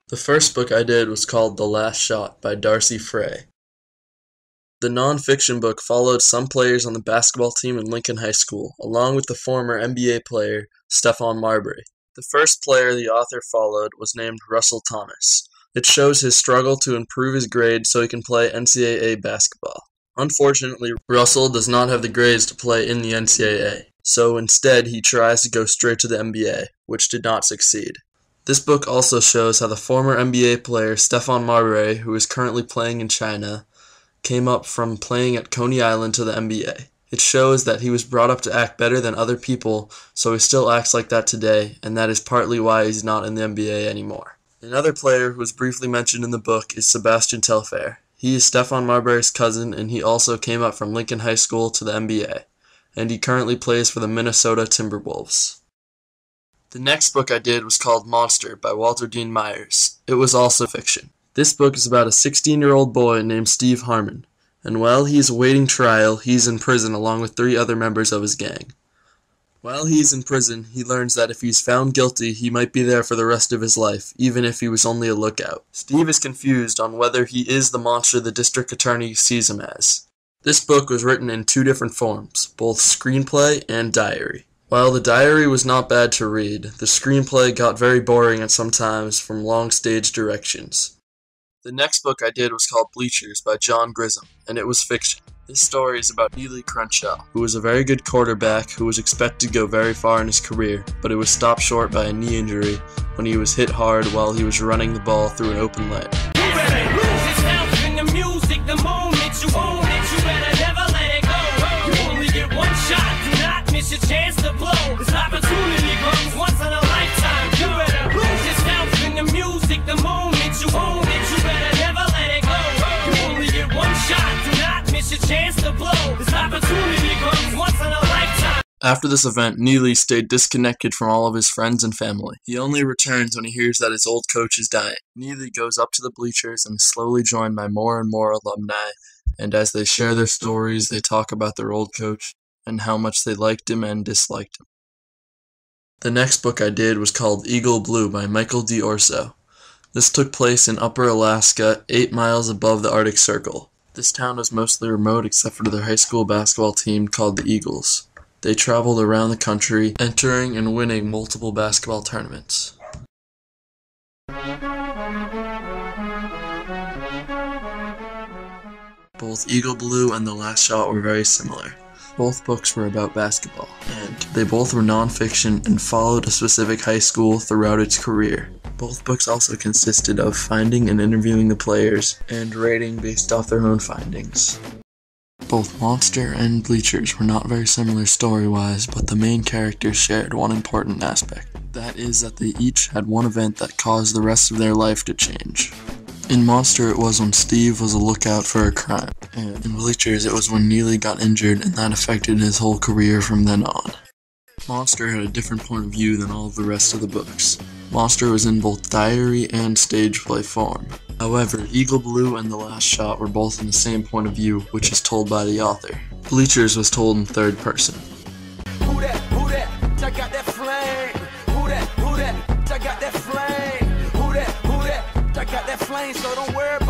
The first book I did was called The Last Shot by Darcy Frey. The non-fiction book followed some players on the basketball team in Lincoln High School, along with the former NBA player Stephon Marbury. The first player the author followed was named Russell Thomas. It shows his struggle to improve his grades so he can play NCAA basketball. Unfortunately, Russell does not have the grades to play in the NCAA, so instead he tries to go straight to the NBA, which did not succeed. This book also shows how the former NBA player Stephon Marbury, who is currently playing in China, came up from playing at Coney Island to the NBA. It shows that he was brought up to act better than other people, so he still acts like that today, and that is partly why he's not in the NBA anymore. Another player who was briefly mentioned in the book is Sebastian Telfair. He is Stephon Marbury's cousin, and he also came up from Lincoln High School to the NBA, and he currently plays for the Minnesota Timberwolves. The next book I did was called Monster by Walter Dean Myers. It was also fiction. This book is about a 16-year-old boy named Steve Harmon, and while he is awaiting trial, he is in prison along with 3 other members of his gang. While he is in prison, he learns that if he is found guilty, he might be there for the rest of his life, even if he was only a lookout. Steve is confused on whether he is the monster the district attorney sees him as. This book was written in 2 different forms, both screenplay and diary. While the diary was not bad to read, the screenplay got very boring at some times from long stage directions. The next book I did was called Bleachers by John Grisham, and it was fiction. This story is about Neely Crenshaw, who was a very good quarterback who was expected to go very far in his career, but it was stopped short by a knee injury when he was hit hard while he was running the ball through an open lane. After this event, Neely stayed disconnected from all of his friends and family. He only returns when he hears that his old coach is dying. Neely goes up to the bleachers and is slowly joined by more and more alumni, and as they share their stories, they talk about their old coach and how much they liked him and disliked him. The next book I did was called Eagle Blue by Michael D. Orso. This took place in Upper Alaska, 8 miles above the Arctic Circle. This town was mostly remote except for their high school basketball team called the Eagles. They traveled around the country, entering and winning multiple basketball tournaments. Both Eagle Blue and The Last Shot were very similar. Both books were about basketball, and they both were non-fiction and followed a specific high school throughout its career. Both books also consisted of finding and interviewing the players, and rating based off their own findings. Both Monster and Bleachers were not very similar story-wise, but the main characters shared one important aspect. That is that they each had one event that caused the rest of their life to change. In Monster, it was when Steve was a lookout for a crime, and in Bleachers, it was when Neely got injured and that affected his whole career from then on. Monster had a different point of view than all of the rest of the books. Monster was in both diary and stage play form. However, Eagle Blue and The Last Shot were both in the same point of view, which is told by the author. Bleachers was told in 3rd person. Who that, check out that flame. Who that, check out that flame. Who that, check out that flame, so don't worry about